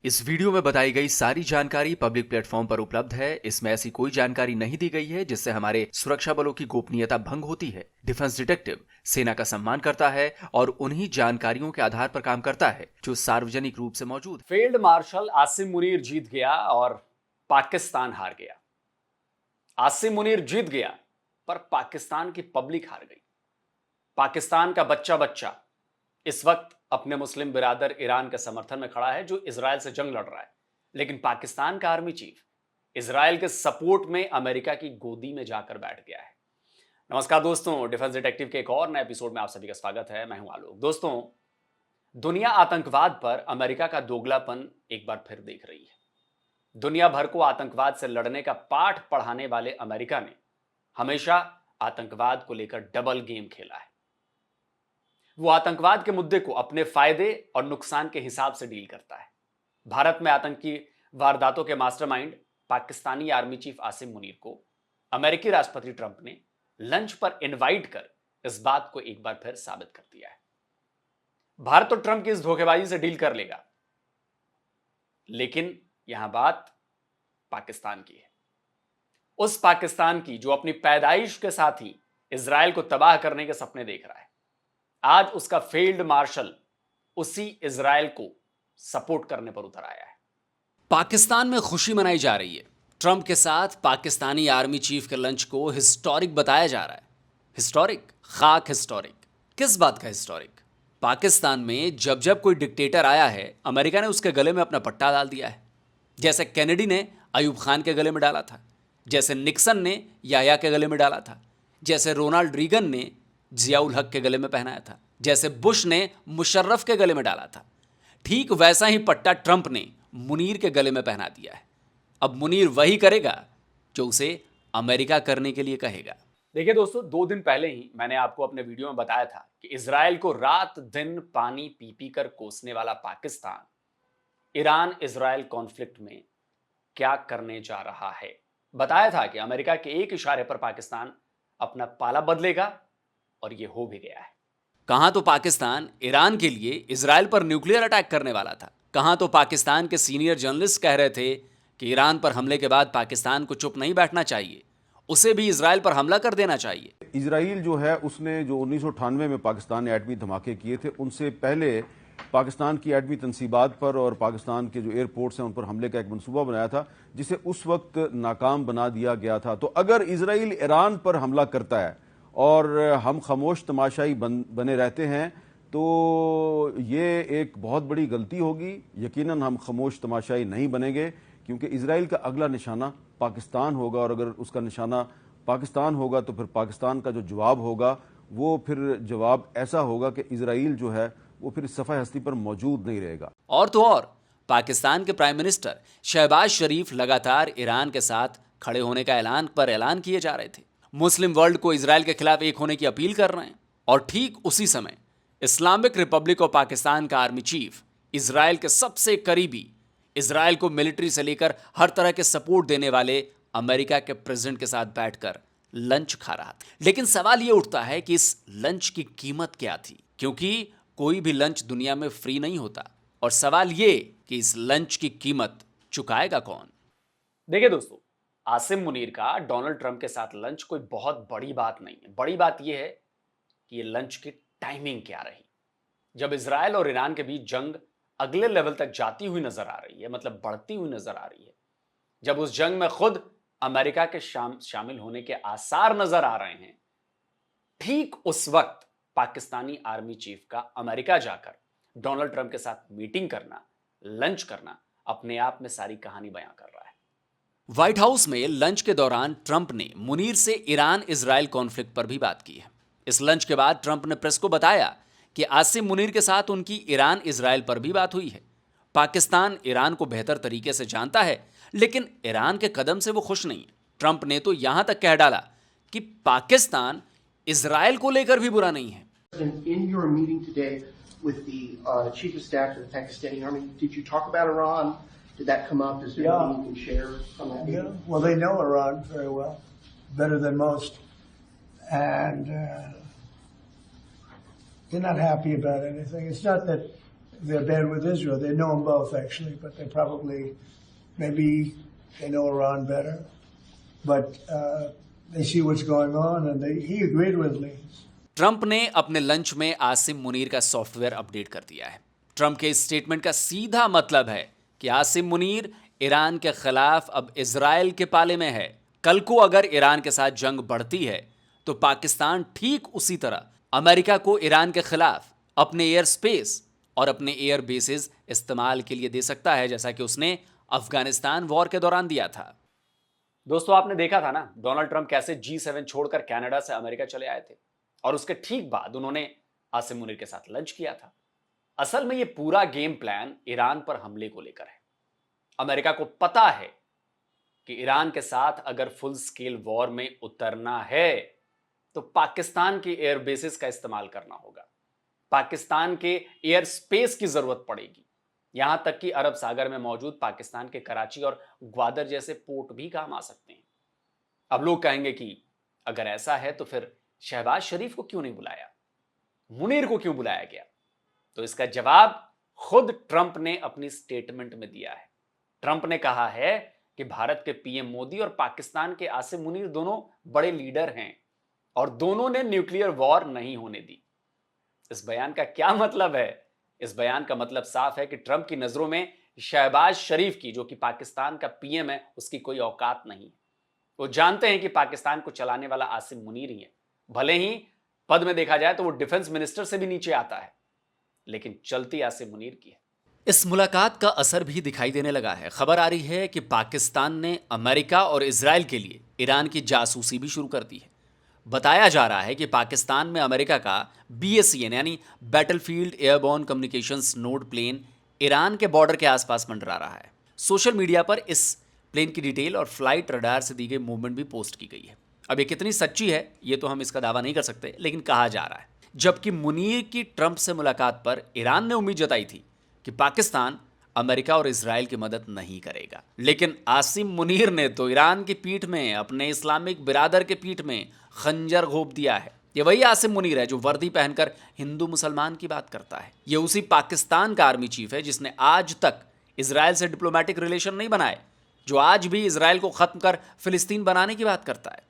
इस वीडियो में बताई गई सारी जानकारी पब्लिक प्लेटफॉर्म पर उपलब्ध है। इसमें ऐसी कोई जानकारी नहीं दी गई है जिससे हमारे सुरक्षा बलों की गोपनीयता भंग होती है। डिफेंस डिटेक्टिव सेना का सम्मान करता है और उन्हीं जानकारियों के आधार पर काम करता है जो सार्वजनिक रूप से मौजूद है। फील्ड मार्शल आसिम मुनीर जीत गया और पाकिस्तान हार गया। आसिम मुनीर जीत गया पर पाकिस्तान की पब्लिक हार गई। पाकिस्तान का बच्चा बच्चा इस वक्त अपने मुस्लिम बिरादर ईरान के समर्थन में खड़ा है जो इजराइल से जंग लड़ रहा है, लेकिन पाकिस्तान का आर्मी चीफ इजराइल के सपोर्ट में अमेरिका की गोदी में जाकर बैठ गया है। नमस्कार दोस्तों, डिफेंस डिटेक्टिव के एक और नए एपिसोड में आप सभी का स्वागत है। मैं हूं आलोक। दोस्तों, दुनिया आतंकवाद पर अमेरिका का दोगलापन एक बार फिर देख रही है। दुनिया भर को आतंकवाद से लड़ने का पाठ पढ़ाने वाले अमेरिका ने हमेशा आतंकवाद को लेकर डबल गेम खेला है। वो आतंकवाद के मुद्दे को अपने फायदे और नुकसान के हिसाब से डील करता है। भारत में आतंकी वारदातों के mastermind Pakistani army chief Asim Munir को अमेरिकी राष्ट्रपति ट्रंप ने लंच पर इनवाइट कर इस बात को एक बार फिर साबित कर दिया है। भारत तो ट्रंप की इस धोखेबाजी से डील कर लेगा, लेकिन यहां बात पाकिस्तान की है। उस पाकिस्तान की जो अपनी पैदाइश के साथ ही इजराइल को तबाह करने के सपने देख रहा है। आज उसका फील्ड मार्शल उसी इजराइल को सपोर्ट करने पर उतर आया है। पाकिस्तान में खुशी मनाई जा रही है। ट्रंप के साथ पाकिस्तानी आर्मी चीफ के लंच को हिस्टोरिक बताया जा रहा है। हिस्टोरिक? खाक हिस्टोरिक। किस बात का हिस्टोरिक? पाकिस्तान में जब जब कोई डिक्टेटर आया है, अमेरिका ने उसके गले में अपना पट्टा डाल दिया है। जैसे कैनेडी ने अयूब खान के गले में डाला था, जैसे निक्सन ने याया के गले में डाला था, जैसे रोनाल्ड रीगन ने जियाउल हक के गले में पहनाया था, जैसे बुश ने मुशर्रफ के गले में डाला था, ठीक वैसा ही पट्टा ट्रंप ने मुनीर के गले में पहना दिया है। अब मुनीर वही करेगा जो उसे अमेरिका करने के लिए कहेगा। देखिए दोस्तों, 2 दिन पहले ही मैंने आपको अपने वीडियो में बताया था कि इजराइल को रात दिन पानी पी पी कर कोसने वाला पाकिस्तान ईरान इजराइल कॉन्फ्लिक्ट में क्या करने जा रहा है। बताया था कि अमेरिका के एक इशारे पर पाकिस्तान अपना पाला बदलेगा और यह हो भी गया है। कहां तो पाकिस्तान ईरान के लिए इजराइल पर न्यूक्लियर अटैक करने वाला था, कहां तो पाकिस्तान के सीनियर जर्नलिस्ट कह रहे थे कि ईरान पर हमले के बाद पाकिस्तान को चुप नहीं बैठना चाहिए, उसे भी इजराइल पर हमला कर देना चाहिए। इजराइल जो है उसने जो 1998 में पाकिस्तान ने एटमी धमाके किए थे, उनसे पहले पाकिस्तान की एटमी तनसीबात पर और पाकिस्तान के जो एयरपोर्ट्स हैं उन पर हमले का एक मंसूबा बनाया था, जिसे उस वक्त नाकाम बना दिया गया था। तो अगर इजराइल ईरान पर हमला करता है और हम खामोश तमाशाई बने रहते हैं तो ये एक बहुत बड़ी गलती होगी। यकीनन हम खामोश तमाशाई नहीं बनेंगे, क्योंकि इजराइल का अगला निशाना पाकिस्तान होगा, और अगर उसका निशाना पाकिस्तान होगा तो फिर पाकिस्तान का जो जवाब होगा वो फिर जवाब ऐसा होगा कि इजराइल जो है वो फिर सफ़ा हस्ती पर मौजूद नहीं रहेगा। और तो और पाकिस्तान के प्राइम मिनिस्टर शहबाज शरीफ लगातार ईरान के साथ खड़े होने का ऐलान किए जा रहे थे। मुस्लिम वर्ल्ड को इजराइल के खिलाफ एक होने की अपील कर रहे हैं। और ठीक उसी समय इस्लामिक रिपब्लिक ऑफ पाकिस्तान का आर्मी चीफ इजराइल के सबसे करीबी, इजराइल को मिलिट्री से लेकर हर तरह के सपोर्ट देने वाले अमेरिका के प्रेसिडेंट के साथ बैठकर लंच खा रहा था। लेकिन सवाल यह उठता है कि इस लंच की कीमत क्या थी, क्योंकि कोई भी लंच दुनिया में फ्री नहीं होता। और सवाल यह कि इस लंच की कीमत चुकाएगा कौन? देखिए दोस्तों, आसिम मुनीर का डोनाल्ड ट्रंप के साथ लंच कोई बहुत बड़ी बात नहीं है। बड़ी बात यह है कि ये लंच की टाइमिंग क्या रही। जब इजराइल और ईरान के बीच जंग अगले लेवल तक जाती हुई नजर आ रही है, मतलब बढ़ती हुई नजर आ रही है, जब उस जंग में खुद अमेरिका के शामिल होने के आसार नजर आ रहे हैं, ठीक उस वक्त पाकिस्तानी आर्मी चीफ का अमेरिका जाकर डोनाल्ड ट्रंप के साथ मीटिंग करना, लंच करना अपने आप में सारी कहानी बयां कर रहा है। व्हाइट हाउस में लंच के दौरान ट्रंप ने मुनीर से ईरान इजराइल कॉन्फ्लिक्ट पर भी बात की है। इस लंच के बाद ट्रंप ने प्रेस को बताया कि आसिम मुनीर के साथ उनकी ईरान इजराइल पर भी बात हुई है। पाकिस्तान ईरान को बेहतर तरीके से जानता है, लेकिन ईरान के कदम से वो खुश नहीं है। ट्रंप ने तो यहां तक कह डाला कि पाकिस्तान इजराइल को लेकर भी बुरा नहीं है। In your meeting today with the chief of staff of the Pakistani army, did you talk about Iran? Did that come up? Is there anything you can share from that meeting? Yeah. Well, they know Iran very well, better than most, and they're not happy about anything. It's not that they're bad with Israel. They know them both, actually, but they probably, maybe they know Iran better. But they see what's going on, and he agreed with me. Trump ने अपने lunch में आसिम मुनीर का software update कर दिया है। Trump के इस statement का सीधा मतलब है कि आसिम मुनीर ईरान के खिलाफ अब इजराइल के पाले में है। कल को अगर ईरान के साथ जंग बढ़ती है तो पाकिस्तान ठीक उसी तरह अमेरिका को ईरान के खिलाफ अपने एयर स्पेस और अपने एयर बेसिस इस्तेमाल के लिए दे सकता है, जैसा कि उसने अफगानिस्तान वॉर के दौरान दिया था। दोस्तों, आपने देखा था ना डोनाल्ड ट्रंप कैसे G7 छोड़कर कनाडा से अमेरिका चले आए थे और उसके ठीक बाद उन्होंने आसिम मुनीर के साथ लंच किया था। असल में यह पूरा गेम प्लान ईरान पर हमले को लेकर है। अमेरिका को पता है कि ईरान के साथ अगर फुल स्केल वॉर में उतरना है तो पाकिस्तान के एयर बेसिस का इस्तेमाल करना होगा, पाकिस्तान के एयर स्पेस की जरूरत पड़ेगी। यहां तक कि अरब सागर में मौजूद पाकिस्तान के कराची और ग्वादर जैसे पोर्ट भी काम आ सकते हैं। अब लोग कहेंगे कि अगर ऐसा है तो फिर शहबाज शरीफ को क्यों नहीं बुलाया, मुनीर को क्यों बुलाया गया? तो इसका जवाब खुद ट्रंप ने अपनी स्टेटमेंट में दिया है। ट्रंप ने कहा है कि भारत के पीएम मोदी और पाकिस्तान के आसिम मुनीर दोनों बड़े लीडर हैं और दोनों ने न्यूक्लियर वॉर नहीं होने दी। इस बयान का क्या मतलब है? इस बयान का मतलब साफ है कि ट्रंप की नजरों में शहबाज शरीफ की, जो कि पाकिस्तान का पीएम है, उसकी कोई औकात नहीं है। वो जानते हैं कि पाकिस्तान को चलाने वाला आसिम मुनीर ही है। भले ही पद में देखा जाए तो वो डिफेंस मिनिस्टर से भी नीचे आता है, लेकिन चलती आसिम मुनीर की है। इस मुलाकात का असर भी दिखाई देने लगा है। खबर आ रही है कि पाकिस्तान ने अमेरिका और इजराइल के लिए ईरान की जासूसी भी शुरू कर दी है। बताया जा रहा है कि पाकिस्तान में अमेरिका का BSEN यानी battlefield airborne communications node plane Iran के बॉर्डर के आसपास मंडरा रहा है। सोशल मीडिया पर इस प्लेन की डिटेल और फ्लाइट रडार से दी गई मूवमेंट भी पोस्ट की गई है। अब ये कितनी सच्ची है ये तो हम इसका दावा नहीं कर सकते, लेकिन कहा जा रहा है। जबकि मुनीर की ट्रंप से मुलाकात पर ईरान ने उम्मीद जताई थी कि पाकिस्तान अमेरिका और इजराइल की मदद नहीं करेगा, लेकिन आसिम मुनीर ने तो ईरान की पीठ में, अपने इस्लामिक बिरादर के पीठ में खंजर घोंप दिया है। ये वही आसिम मुनीर है जो वर्दी पहनकर हिंदू मुसलमान की बात करता है। ये उसी पाकिस्तान का आर्मी चीफ है जिसने आज तक इजराइल से डिप्लोमेटिक रिलेशन नहीं बनाए, जो आज भी इजराइल को खत्म कर फिलिस्तीन बनाने की बात करता है।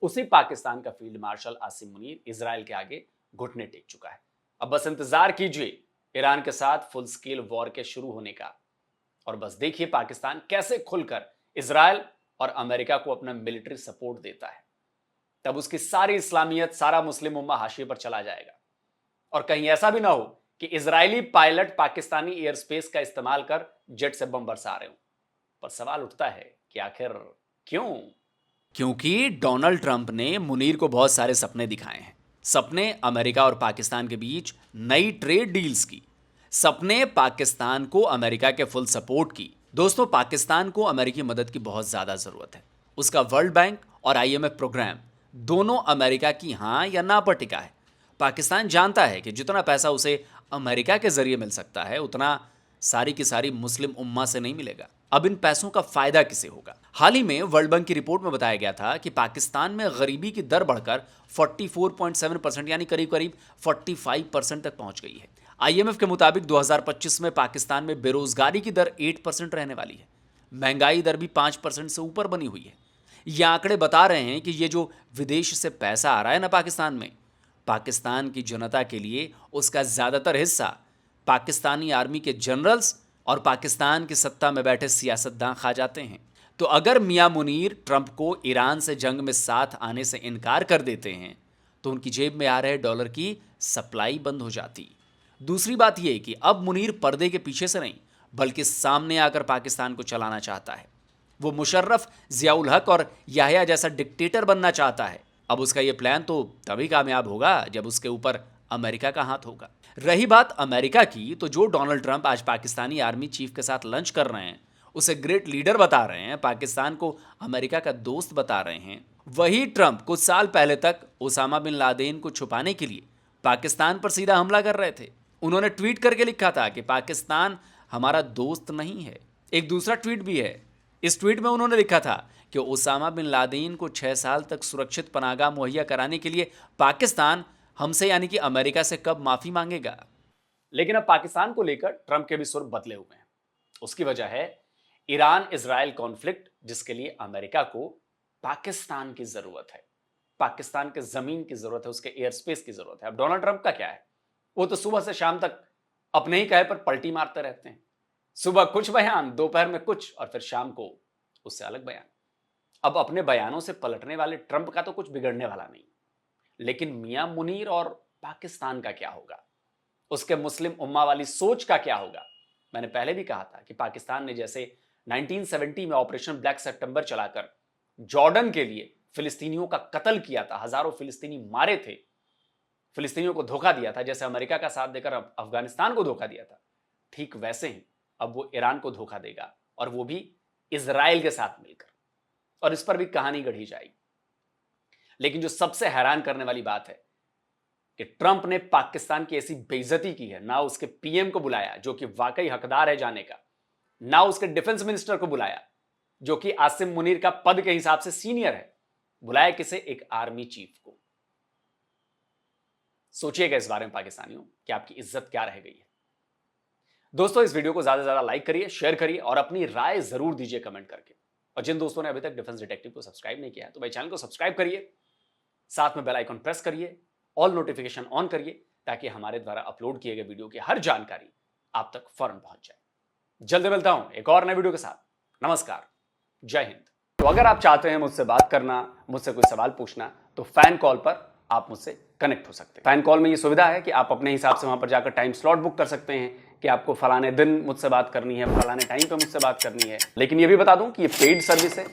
उसी पाकिस्तान का field marshal Asim Munir Israel के आगे घुटने टेक चुका है। अब बस इंतजार कीजिए ईरान के साथ फुल स्केल वॉर के शुरू होने का, और बस देखिए पाकिस्तान कैसे खुलकर इजराइल और अमेरिका को अपना मिलिट्री सपोर्ट देता है। तब उसकी सारी इस्लामियत, सारा मुस्लिम उम्मा हाशिए पर चला जाएगा। और कहीं ऐसा भी ना हो कि Israeli pilot Pakistani air space का इस्तेमाल कर जेट से बम बरसा रहे हो। पर सवाल उठता है कि आखिर क्यों? क्योंकि डोनाल्ड ट्रंप ने मुनीर को बहुत सारे सपने दिखाए हैं। सपने अमेरिका और पाकिस्तान के बीच नई ट्रेड डील्स की, सपने पाकिस्तान को अमेरिका के फुल सपोर्ट की। दोस्तों, पाकिस्तान को अमेरिकी मदद की बहुत ज़्यादा ज़रूरत है। उसका वर्ल्ड बैंक और IMF प्रोग्राम दोनों अमेरिका की हाँ या ना पर टिका है। पाकिस्तान जानता है कि जितना पैसा उसे अमेरिका के जरिए मिल सकता है उतना सारी की सारी मुस्लिम उम्मा से नहीं मिलेगा। अब इन पैसों का फायदा किसे होगा? हाल ही में वर्ल्ड बैंक की रिपोर्ट में बताया गया था कि पाकिस्तान में गरीबी की दर बढ़कर 44.7% यानी करीब करीब 45% तक पहुंच गई है। IMF के मुताबिक 2025 में पाकिस्तान में बेरोजगारी की दर 8% रहने वाली है। महंगाई दर भी 5% से ऊपर बनी हुई है। ये आंकड़े बता रहे हैं कि ये जो विदेश से पैसा आ रहा है ना पाकिस्तान में, पाकिस्तान की जनता के लिए उसका ज़्यादातर हिस्सा पाकिस्तानी आर्मी के जनरल्स और पाकिस्तान की सत्ता में बैठे सियासतदान खा जाते हैं। तो अगर मियां मुनीर ट्रंप को ईरान से जंग में साथ आने से इनकार कर देते हैं तो उनकी जेब में आ रहे डॉलर की सप्लाई बंद हो जाती। दूसरी बात यह कि अब मुनीर पर्दे के पीछे से नहीं बल्कि सामने आकर पाकिस्तान को चलाना चाहता है। वो मुशर्रफ, जियाउल हक और याहिया जैसा डिक्टेटर बनना चाहता है। अब उसका ये प्लान तो तभी कामयाब होगा जब उसके ऊपर अमेरिका का हाथ होगा। रही बात अमेरिका की, तो जो डोनाल्ड ट्रंप आज पाकिस्तानी आर्मी चीफ के साथ लंच कर रहे हैं, उसे ग्रेट लीडर बता रहे हैं, पाकिस्तान को अमेरिका का दोस्त बता रहे हैं, वही ट्रंप कुछ साल पहले तक ओसामा बिन लादेन को छुपाने के लिए पाकिस्तान पर सीधा हमला कर रहे थे। उन्होंने ट्वीट करके लिखा था कि पाकिस्तान हमारा दोस्त नहीं है। एक दूसरा ट्वीट भी है। इस ट्वीट में उन्होंने लिखा था कि ओसामा बिन लादेन को 6 साल तक सुरक्षित पनाहगाह मुहैया कराने के लिए पाकिस्तान हमसे यानी कि अमेरिका से कब माफी मांगेगा। लेकिन अब पाकिस्तान को लेकर ट्रंप के भी सुर बदले हुए हैं। उसकी वजह है ईरान इजराइल कॉन्फ्लिक्ट, जिसके लिए अमेरिका को पाकिस्तान की जरूरत है, पाकिस्तान के जमीन की जरूरत है, उसके एयर स्पेस की जरूरत है। अब डोनाल्ड ट्रंप का क्या है, वो तो सुबह से शाम तक अपने ही कहे पर पलटी मारते रहते हैं। सुबह कुछ बयान, दोपहर में कुछ, और फिर शाम को उससे अलग बयान। अब अपने बयानों से पलटने वाले ट्रंप का तो कुछ बिगड़ने वाला नहीं, लेकिन मियां मुनीर और पाकिस्तान का क्या होगा, उसके मुस्लिम उम्मा वाली सोच का क्या होगा। मैंने पहले भी कहा था कि पाकिस्तान ने जैसे 1970 में ऑपरेशन ब्लैक सितंबर चलाकर जॉर्डन के लिए फिलिस्तीनियों का कत्ल किया था, हजारों फिलिस्तीनी मारे थे, फिलिस्तीनियों को धोखा दिया था, जैसे अमेरिका का साथ देकर अफगानिस्तान को धोखा दिया था, ठीक वैसे ही अब वो ईरान को धोखा देगा, और वो भी इजराइल के साथ मिलकर, और इस पर भी कहानी गढ़ी जाएगी। लेकिन जो सबसे हैरान करने वाली बात है कि ट्रंप ने पाकिस्तान की ऐसी बेइज्जती की है, ना उसके पीएम को बुलाया जो कि वाकई हकदार है जाने का, ना उसके डिफेंस मिनिस्टर को बुलाया जो कि आसिम मुनीर का पद के हिसाब से सीनियर है, बुलाया किसे, एक आर्मी चीफ को। सोचिएगा इस बारे में पाकिस्तानियों कि आपकी इज्जत क्या रह गई है। दोस्तों, इस वीडियो को ज्यादा से ज्यादा लाइक करिए, शेयर करिए और अपनी राय जरूर दीजिए कमेंट करके। और जिन दोस्तों ने अभी तक डिफेंस डिटेक्टिव को सब्सक्राइब नहीं किया है तो भाई चैनल को सब्सक्राइब करिए, साथ में बेल आइकन प्रेस करिए, ऑल नोटिफिकेशन ऑन करिए, ताकि हमारे द्वारा अपलोड किए गए वीडियो की हर जानकारी आप तक फौरन पहुंच जाए। जल्दी मिलता हूं एक और नए वीडियो के साथ। नमस्कार, जय हिंद। तो अगर आप चाहते हैं मुझसे बात करना, मुझसे कोई सवाल पूछना, तो फैन कॉल पर आप मुझसे कनेक्ट हो सकते हैं। फैन कॉल में ये सुविधा है कि आप अपने हिसाब से वहां पर जाकर टाइम स्लॉट बुक कर सकते हैं कि आपको फलाने दिन मुझसे बात करनी है, फलाने टाइम पे मुझसे बात करनी है। लेकिन ये भी बता दूं कि ये पेड सर्विस है,